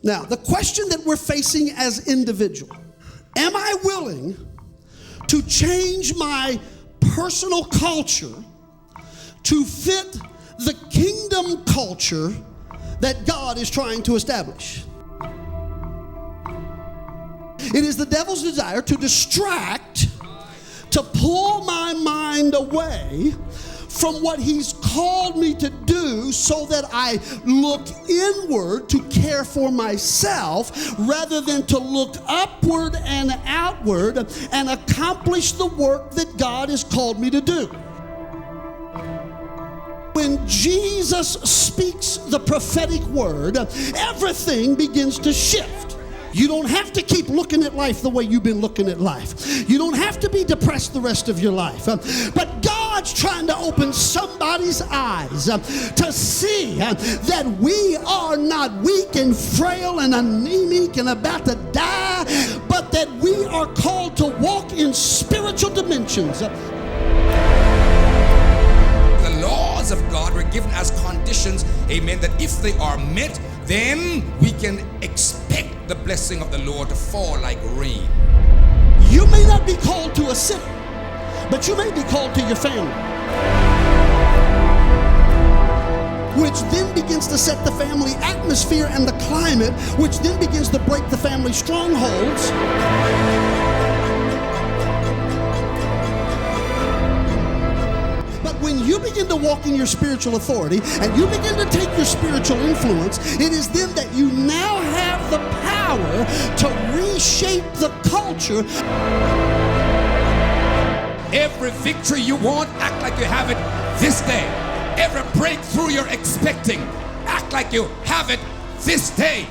Now, the question that we're facing as individuals, am I willing to change my personal culture to fit the kingdom culture that God is trying to establish? It is the devil's desire to distract, to pull my mind away from what he's called me to do so that I look inward to care for myself rather than to look upward and outward and accomplish the work that God has called me to do. When Jesus speaks the prophetic word, everything begins to shift. You don't have to keep looking at life the way you've been looking at life. You don't have to be depressed the rest of your life. But God's trying to open somebody's eyes to see that we are not weak and frail and anemic and about to die, but that we are called to walk in spiritual dimensions. The laws of God were given as conditions, amen, that if they are met, then we can expect the blessing of the Lord to fall like rain. You may not be called to a city, but you may be called to your family, which then begins to set the family atmosphere and the climate, which then begins to break the family strongholds. When you begin to walk in your spiritual authority and you begin to take your spiritual influence, it is then that you now have the power to reshape the culture. Every victory you want, act like you have it this day. Every breakthrough you're expecting, act like you have it this day.